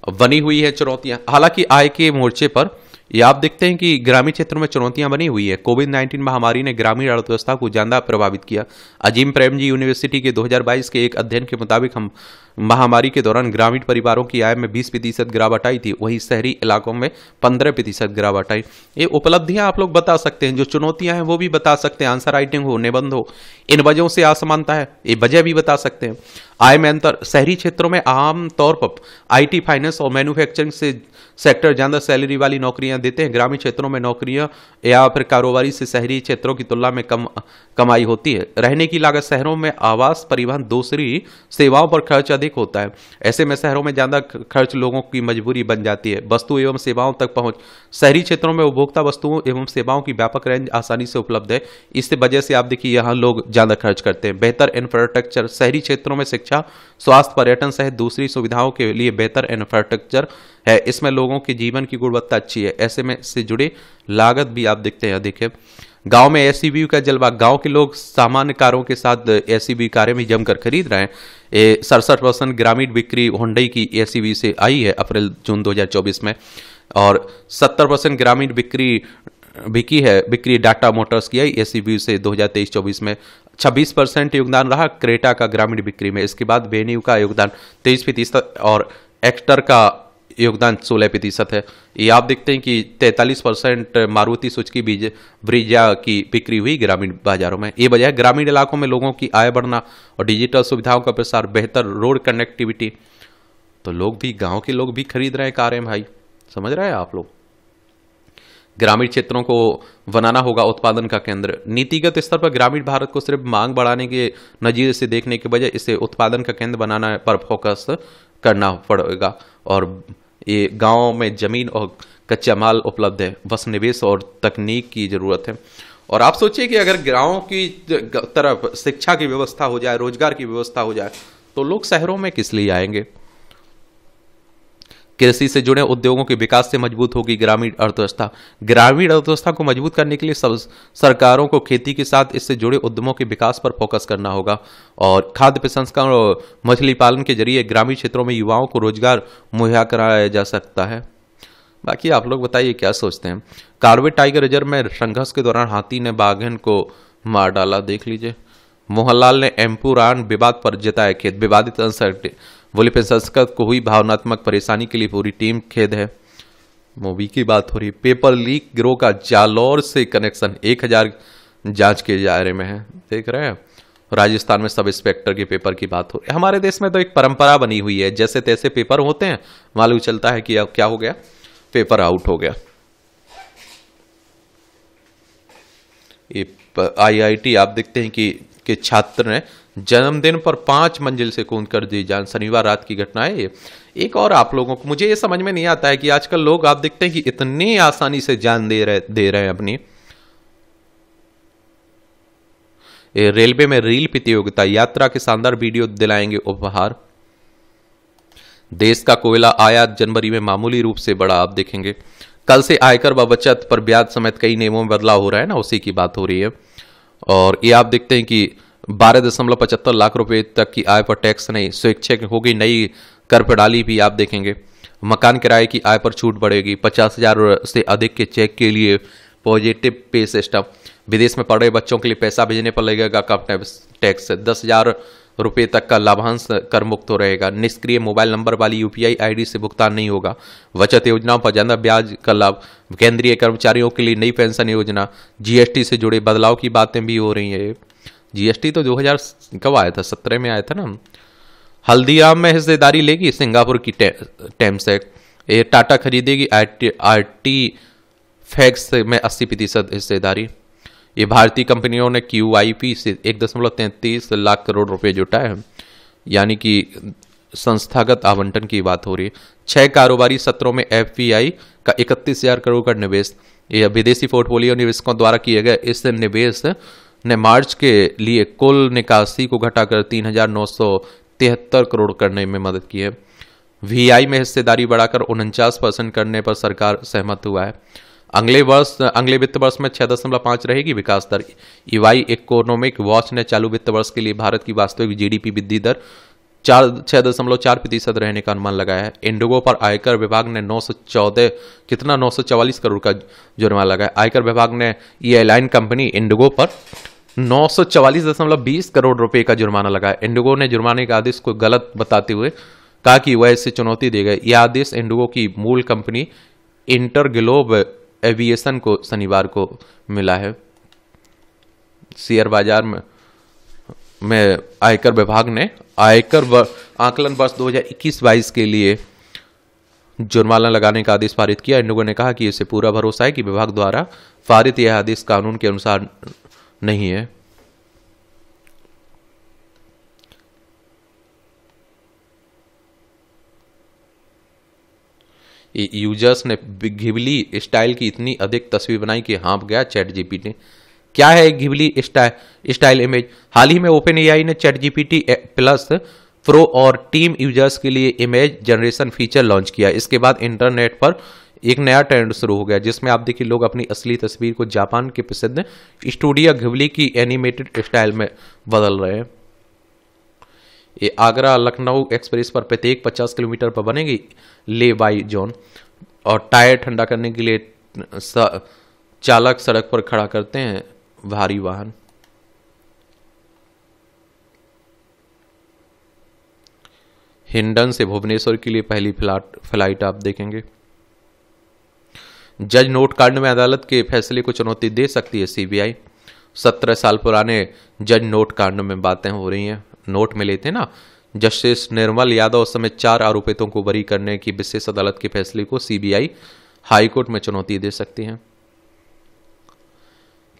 बनी हुई है चुनौतियां, हालांकि आय के मोर्चे पर ये आप देखते हैं कि ग्रामीण क्षेत्रों में चुनौतियां बनी हुई है। कोविड-19 महामारी ने ग्रामीण अर्थव्यवस्था को ज्यादा प्रभावित किया। अजीम प्रेमजी यूनिवर्सिटी के 2022 के एक अध्ययन के मुताबिक हम महामारी के दौरान ग्रामीण परिवारों की आय में 20% गिरावट आई थी, वहीं शहरी इलाकों में 15% गिरावट आई। ये उपलब्धियां आप लोग बता सकते हैं, जो चुनौतियां हैं वो भी बता सकते हैं, आंसर राइटिंग हो, निबंध हो। इन वजहों से असमानता है, ये वजह भी बता सकते हैं। आय में अंतर, शहरी क्षेत्रों में आम तौर पर आईटी, फाइनेंस और मैन्युफैक्चरिंग से सेक्टर ज्यादा सैलरी वाली नौकरियां देते हैं। ग्रामीण क्षेत्रों में नौकरियां या फिर कारोबारी से शहरी क्षेत्रों की तुलना में कम कमाई होती है। रहने की लागत, शहरों में आवास, परिवहन, दूसरी सेवाओं पर खर्च अधिक होता है। ऐसे में शहरों में ज्यादा खर्च लोगों की मजबूरी बन जाती है। वस्तु एवं सेवाओं तक पहुंच, शहरी क्षेत्रों में उपभोक्ता वस्तुओं एवं सेवाओं की व्यापक रेंज आसानी से उपलब्ध है, इस वजह से आप देखिए यहाँ लोग ज्यादा खर्च करते हैं। बेहतर इंफ्रास्ट्रक्चर, शहरी क्षेत्रों में शिक्षा, स्वास्थ्य, पर्यटन सहित दूसरी सुविधाओं के लिए बेहतर इंफ्रास्ट्रक्चर है, इसमें लोगों के जीवन की गुणवत्ता अच्छी है। ऐसे में से जुड़े लागत भी आप देखते हैं अधिक है। गांव में एसयूवी का जलवा, गांव के लोग सामान्य कारों के साथ एसयूवी कारें भी जमकर खरीद रहे हैं। 67% ग्रामीण बिक्री हुंडई की एसयूवी से आई है अप्रैल जून 2024 में। और 70% ग्रामीण बिक्री डाटा मोटर्स की है एसीबी से 2023-24 में। 26% योगदान रहा क्रेटा का ग्रामीण बिक्री में। इसके बाद वेन्यू का योगदान 23% और एक्टर का योगदान 16% है। ये आप देखते हैं कि 43% मारुति सुजुकी ब्रीजा की बिक्री हुई ग्रामीण बाजारों में। ये वजह है ग्रामीण इलाकों में लोगों की आय बढ़ना और डिजिटल सुविधाओं का प्रसार, बेहतर रोड कनेक्टिविटी। तो लोग भी, गांव के लोग भी खरीद रहे हैं कारें भाई, समझ रहे हैं आप लोग। ग्रामीण क्षेत्रों को बनाना होगा उत्पादन का केंद्र। नीतिगत स्तर पर ग्रामीण भारत को सिर्फ मांग बढ़ाने के नजरिए से देखने के बजाय इसे उत्पादन का केंद्र बनाना पर फोकस करना पड़ेगा। और ये गांव में जमीन और कच्चा माल उपलब्ध है, बस निवेश और तकनीक की जरूरत है। और आप सोचिए कि अगर गांव की तरफ शिक्षा की व्यवस्था हो जाए, रोजगार की व्यवस्था हो जाए, तो लोग शहरों में किस लिए आएंगे। कृषि से जुड़े उद्योगों के विकास से मजबूत होगी ग्रामीण अर्थव्यवस्था। ग्रामीण अर्थव्यवस्था को मजबूत करने के लिए सब सरकारों को खेती के साथ इससे जुड़े उद्यमों के विकास पर फोकस करना होगा। और खाद्य प्रसंस्करण और मछली पालन के जरिए ग्रामीण क्षेत्रों में युवाओं को रोजगार मुहैया कराया जा सकता है। बाकी आप लोग बताइए क्या सोचते हैं। कार्बेट टाइगर रिजर्व में संघर्ष के दौरान हाथी ने बाघिन को मार डाला, देख लीजिए। मोहनलाल ने एम्पुरान विवाद पर जताया खेद। विवादित अंश बोले संस्कृत को हुई भावनात्मक परेशानी के लिए पूरी टीम खेद है। मूवी की बात हो रही है। पेपर लीक गिरोह का जालौर से कनेक्शन 1000 जांच के दायरे में है, देख रहे हैं। राजस्थान में सब इंस्पेक्टर के पेपर की बात हो रही है। हमारे देश में तो एक परंपरा बनी हुई है, जैसे तैसे पेपर होते हैं, मालूम चलता है कि अब क्या हो गया, पेपर आउट हो गया। आईआईटी आप देखते हैं कि छात्र ने जन्मदिन पर 5 मंजिल से कूद कर दी जान। शनिवार रात की घटना है ये। एक और आप लोगों को, मुझे ये समझ में नहीं आता है कि आजकल लोग आप देखते हैं कि इतनी आसानी से जान दे रहे हैं अपनी। रेलवे में रील प्रतियोगिता, यात्रा के शानदार वीडियो दिलाएंगे उपहार। देश का कोयला आयात जनवरी में मामूली रूप से बढ़ा, आप देखेंगे। कल से आयकर व बचत पर ब्याज समेत कई नियमों में बदलाव हो रहा है ना, उसी की बात हो रही है। और ये आप देखते हैं कि 12.75 लाख रुपए तक की आय पर टैक्स नहीं, स्वैच्छिक होगी नई कर प्रणाली भी, आप देखेंगे। मकान किराए की आय पर छूट बढ़ेगी। 50,000 से अधिक के चेक के लिए पॉजिटिव पे सिस्टम। विदेश में पढ़ रहे बच्चों के लिए पैसा भेजने पर लगेगा कम टैक्स। 10,000 रुपए तक का लाभांश कर मुक्त हो रहेगा। निष्क्रिय मोबाइल नंबर वाली यूपीआई आईडी से भुगतान नहीं होगा। बचत योजनाओं पर ज्यादा ब्याज का लाभ। केंद्रीय कर्मचारियों के लिए नई पेंशन योजना। जीएसटी से जुड़े बदलाव की बातें भी हो रही है। जीएसटी तो 2000 कब आया था, 17 में आया था ना। हल्दीराम में हिस्सेदारी लेगी सिंगापुर की टेमसेक। ये टाटा खरीदेगी आरटी फैक्स में 80% हिस्सेदारी। ये भारतीय कंपनियों ने क्यूआईपी से 1.33 लाख करोड़ रुपए जुटाए हैं, यानी कि संस्थागत आवंटन की बात हो रही है। 6 कारोबारी सत्रों में एफपीआई का 31,000 करोड़ का निवेश। यह विदेशी पोर्टफोलियो निवेशकों द्वारा किए गए इस निवेश ने मार्च के लिए कुल निकासी को घटाकर 3,973 करोड़ करने में मदद की है। वीआई में हिस्सेदारी बढ़ाकर 49% करने पर सरकार सहमत हुआ है। अगले वित्त वर्ष में 6.5 रहेगी विकास दर। ईवाई इकोनॉमिक वॉच ने चालू वित्त वर्ष के लिए भारत की वास्तविक जीडीपी वृद्धि दर 6.4% रहने का अनुमान लगाया है। इंडिगो पर आयकर विभाग ने 944 करोड़ का जुर्माना लगाया। आयकर विभाग ने एयरलाइन कंपनी इंडिगो पर 944.20 करोड़ रुपए का जुर्माना लगाया। इंडिगो ने जुर्माने के आदेश को गलत बताते हुए कहा कि वह इसे चुनौती देगा। यह आदेश इंडिगो की मूल कंपनी इंटरग्लोब एविएशन को शनिवार को मिला है। शेयर बाजार में आयकर विभाग ने आकलन वर्ष 2021-22 के लिए जुर्माना लगाने का आदेश पारित किया। इंडिगो ने कहा कि इसे पूरा भरोसा है कि विभाग द्वारा पारित यह आदेश कानून के अनुसार नहीं है। यूजर्स ने घिबली स्टाइल की इतनी अधिक तस्वीर बनाई कि हाँप गया चैट जीपीटी। क्या है घिबली स्टाइल इमेज? हाल ही में ओपन एआई ने चैट जीपीटी प्लस प्रो और टीम यूजर्स के लिए इमेज जनरेशन फीचर लॉन्च किया। इसके बाद इंटरनेट पर एक नया ट्रेंड शुरू हो गया, जिसमें आप देखिए लोग अपनी असली तस्वीर को जापान के प्रसिद्ध स्टूडियो घिबली की एनिमेटेड स्टाइल में बदल रहे हैं। ये आगरा लखनऊ एक्सप्रेस पर प्रत्येक 50 किलोमीटर पर बनेगी ले बाई जोन। और टायर ठंडा करने के लिए चालक सड़क पर खड़ा करते हैं भारी वाहन। हिंडन से भुवनेश्वर के लिए पहली फ्लाइट आप देखेंगे। जज नोट कांड में अदालत के फैसले को चुनौती दे सकती है सीबीआई। 17 साल पुराने जज नोट कांड में बातें हो रही हैं। नोट मिले थे ना, जस्टिस निर्मल यादव समेत 4 आरोपितों को बरी करने की विशेष अदालत के फैसले को सीबीआई हाईकोर्ट में चुनौती दे सकती है।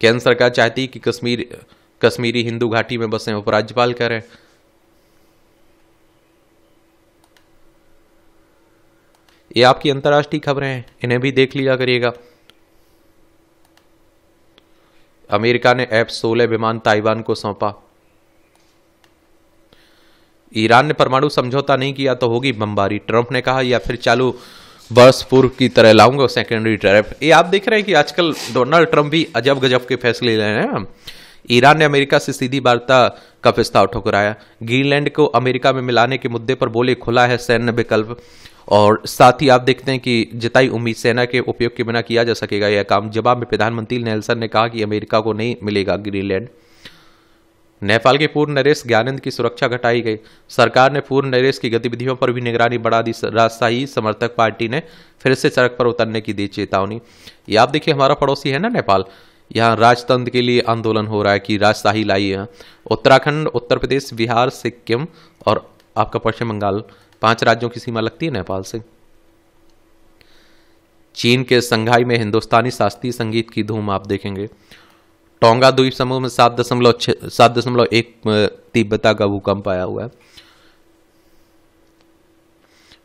केंद्र सरकार चाहती है कि कश्मीरी हिंदू घाटी में बसे उपराज्यपाल कह रहे हैं। ये आपकी अंतर्राष्ट्रीय खबरें हैं, इन्हें भी देख लिया करिएगा। अमेरिका ने F-16 विमान ताइवान को सौंपा। ईरान ने परमाणु समझौता नहीं किया तो होगी बमबारी, ट्रंप ने कहा, या फिर चालू वर्ष पूर्व की तरह लाऊंगा सेकेंडरी टैरिफ। ये आप देख रहे हैं कि आजकल डोनाल्ड ट्रंप भी अजब गजब के फैसले ले रहे हैं। ईरान ने अमेरिका से सीधी वार्ता का प्रस्ताव ठुकराया। ग्रीनलैंड को अमेरिका में मिलाने के मुद्दे पर बोले खुला है सैन्य विकल्प। और साथ ही आप देखते हैं कि जिताई उम्मीद सेना के उपयोग के बिना किया जा सकेगा यह काम। जवाब में प्रधानमंत्री नेल्सन ने कहा कि अमेरिका को नहीं मिलेगा ग्रीनलैंड। नेपाल के पूर्व नरेश ज्ञानेंद्र की सुरक्षा घटाई गई। सरकार ने पूर्व नरेश की गतिविधियों पर भी निगरानी बढ़ा दी। राजशाही समर्थक पार्टी ने फिर से सड़क पर उतरने की दी चेतावनी। ये आप देखिए, हमारा पड़ोसी है ना नेपाल, यहाँ राजतंत्र के लिए आंदोलन हो रहा है कि राजशाही लाई है। उत्तराखंड, उत्तर प्रदेश, बिहार, सिक्किम और आपका पश्चिम बंगाल, 5 राज्यों की सीमा लगती है नेपाल से। चीन के संघाई में हिंदुस्तानी शास्त्रीय संगीत की धूम आप देखेंगे। टोंगा द्वीप समूह में 7.1 तीव्रता का भूकंप आया हुआ है।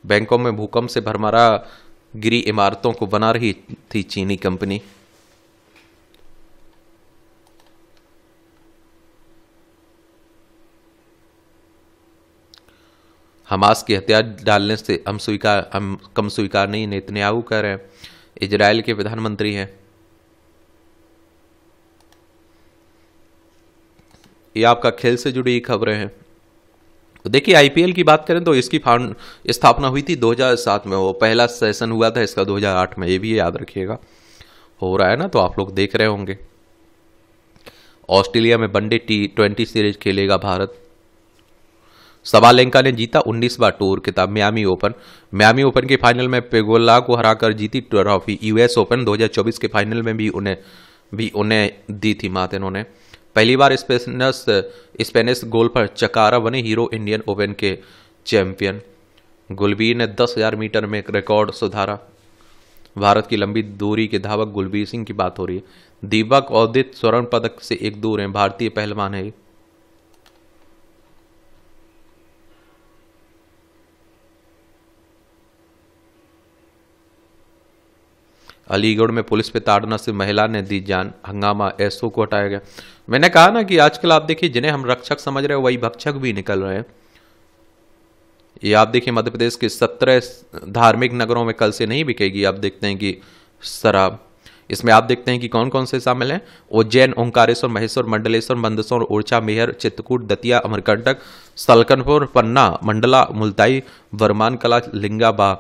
बैंकों में भूकंप से भरमारा गिरी इमारतों को बना रही थी चीनी कंपनी। हमास की हथियार डालने से हम कम स्वीकार नहीं, नेतन्याहू कह रहे हैं। इजराइल के प्रधानमंत्री हैं। ये आपका खेल से जुड़ी खबरें हैं। तो देखिए, आईपीएल की बात करें तो इसकी स्थापना हुई थी 2007 में। वो पहला सेशन हुआ था इसका 2008 में, ये भी याद रखिएगा। हो रहा है ना, तो आप लोग देख रहे होंगे। ऑस्ट्रेलिया में वनडे T20 सीरीज खेलेगा भारत। सबालेंका ने जीता 19वां टूर खिताब मियामी ओपन के फाइनल में पेगोला को हराकर जीती ट्रॉफी। यूएस ओपन 2024 के फाइनल में भी उन्हें दी थी मात इन्होंने। पहली बार स्पेनिश गोल्फर चकारा बने हीरो इंडियन ओपन के चैंपियन। गुलबीर ने 10,000 मीटर में रिकॉर्ड सुधारा। भारत की लंबी दूरी के धावक गुलबीर सिंह की बात हो रही है। दीपक औदित स्वर्ण पदक से एक दूर हैं, भारतीय पहलवान है। अलीगढ़ में पुलिस पे ताड़ना से महिला ने दी जान, हंगामा, एसओ को हटाया गया। मैंने कहा ना कि आजकल आप देखिए, जिन्हें हम रक्षक समझ रहे हैं वही भक्षक भी निकल रहे हैं। ये आप देखिए, मध्य प्रदेश के 17 धार्मिक नगरों में कल से नहीं बिकेगी। आप देखते हैं कि शराब, इसमें आप देखते हैं कि कौन कौन से शामिल हैं। उज्जैन, ओंकारेश्वर, महेश्वर, मंडलेश्वर, मंदसौर, ओरछा, मेहर, चित्रकूट, दतिया, अमरकंटक, सलकनपुर, पन्ना, मंडला, मुल्ताई, वरमान कला, लिंगाबा,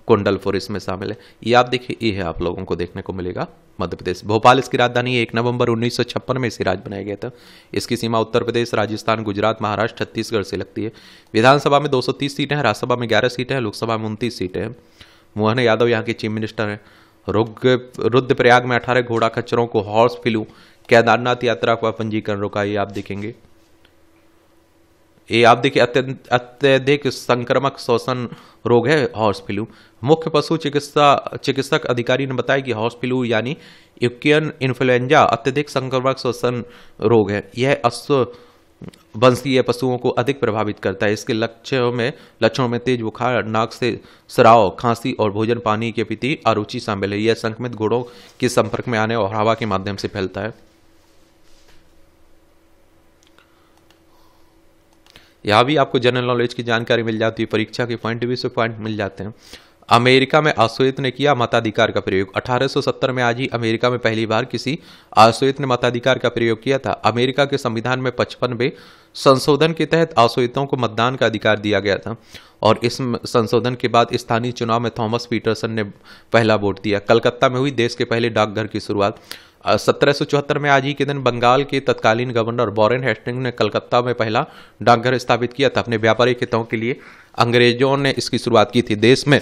कुंडलपुर इसमें शामिल है। ये आप देखिए, ये है आप लोगों को देखने को मिलेगा मध्य प्रदेश। भोपाल इसकी राजधानी है। 1 नवंबर 1956 में इसे राज्य बनाया गया था। इसकी सीमा उत्तर प्रदेश, राजस्थान, गुजरात, महाराष्ट्र, छत्तीसगढ़ से लगती है। विधानसभा में 230 सीटें हैं, राज्यसभा में 11 सीटें हैं, लोकसभा में 29 सीटें हैं। मोहन यादव यहाँ के चीफ मिनिस्टर हैं। रुद्रप्रयाग में 18 घोड़ा खच्चरों को हॉर्स फ्लू, केदारनाथ यात्रा का पंजीकरण रोका। ये आप देखेंगे। ये आप देखिए, अत्यधिक संक्रामक श्वसन रोग है हॉर्स फ्लू। मुख्य पशु चिकित्सक अधिकारी ने बताया कि हॉर्स फ्लू यानी एवियन इन्फ्लुएंजा अत्यधिक संक्रामक श्वसन रोग है। यह वंशीय पशुओं को अधिक प्रभावित करता है। इसके लक्षणों में तेज बुखार, नाक से स्राव, खांसी और भोजन पानी के प्रति अरुचि शामिल है। यह संक्रमित घोड़ों के संपर्क में आने और हवा के माध्यम से फैलता है। यहाँ भी आपको जनरल नॉलेज की जानकारी मिल जाती है, परीक्षा के पॉइंट भी से पॉइंट मिल जाते हैं। अमेरिका में अश्वेत ने किया मताधिकार का प्रयोग। 1870 में आज ही अमेरिका में पहली बार किसी अश्वेत ने मताधिकार का प्रयोग किया था। अमेरिका के संविधान में 55वें संशोधन के तहत अश्वेतों को मतदान का अधिकार दिया गया था और इस संशोधन के बाद स्थानीय चुनाव में थॉमस पीटरसन ने पहला वोट दिया। कलकत्ता में हुई देश के पहले डाकघर की शुरुआत। 1774 में आज ही के दिन बंगाल के तत्कालीन गवर्नर वॉरेन हेस्टिंग्स ने कलकत्ता में पहला डाकघर स्थापित किया था। अपने व्यापारिक हितों के लिए अंग्रेजों ने इसकी शुरुआत की थी। देश में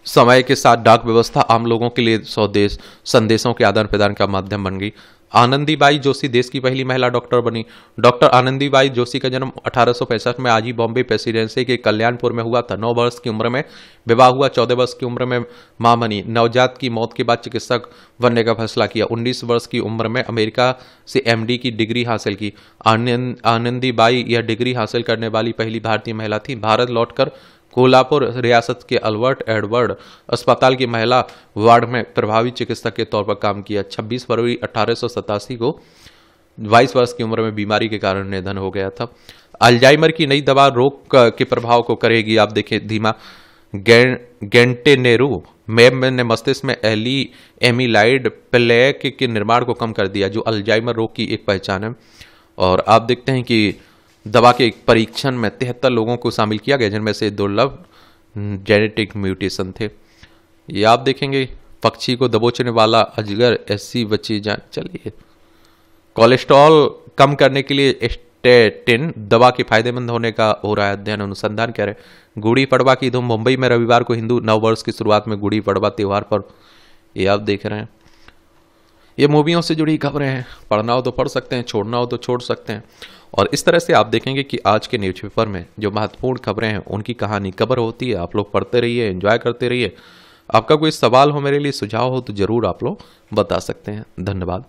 समय के साथ डाक व्यवस्था आम लोगों के लिए स्वदेश संदेशों के आदान प्रदान का माध्यम बन गई। आनंदीबाई जोशी देश की पहली महिला डॉक्टर बनी। डॉक्टर आनंदीबाई जोशी का जन्म 1865 में आज ही बॉम्बे प्रेसिडेंसी के कल्याणपुर में हुआ था। 9 वर्ष की उम्र में विवाह हुआ। 14 वर्ष की उम्र में मां बनी। नवजात की मौत के बाद चिकित्सक बनने का फैसला किया। 19 वर्ष की उम्र में अमेरिका से MD की डिग्री हासिल की। आनंदीबाई यह डिग्री हासिल करने वाली पहली भारतीय महिला थी। भारत लौटकर कोल्हापुर रियासत के अल्बर्ट एडवर्ड अस्पताल की महिला वार्ड में प्रभावी चिकित्सक के तौर पर काम किया। 26 फरवरी 1887 को 22 वर्ष की उम्र में बीमारी के कारण निधन हो गया था। अल्जाइमर की नई दवा रोग के प्रभाव को करेगी, आप देखें, धीमा। गेंटेनेरू मैब ने मस्तिष्क में एमिलाइड प्लेक के निर्माण को कम कर दिया, जो अल्जाइमर रोग की एक पहचान है। और आप देखते हैं कि दवा के परीक्षण में 73 लोगों को शामिल किया गया, जिनमें से दुर्लभ जेनेटिक म्यूटेशन थे। ये आप देखेंगे, पक्षी को दबोचने वाला अजगर ऐसी बची जान। चलिए, कोलेस्ट्रॉल कम करने के लिए स्टेटिन दवा के फायदेमंद होने का हो रहा है अध्ययन, अनुसंधान कह रहे। गुड़ी पड़वा की धूम। मुंबई में रविवार को हिंदू नववर्ष की शुरुआत में गुड़ी पड़वा त्योहार पर, ये आप देख रहे हैं। ये मूवियों से जुड़ी खबरें हैं, पढ़ना हो तो पढ़ सकते हैं, छोड़ना हो तो छोड़ सकते हैं। और इस तरह से आप देखेंगे कि आज के न्यूज़पेपर में जो महत्वपूर्ण खबरें हैं उनकी कहानी कवर होती है। आप लोग पढ़ते रहिए, एंजॉय करते रहिए। आपका कोई सवाल हो, मेरे लिए सुझाव हो, तो जरूर आप लोग बता सकते हैं। धन्यवाद।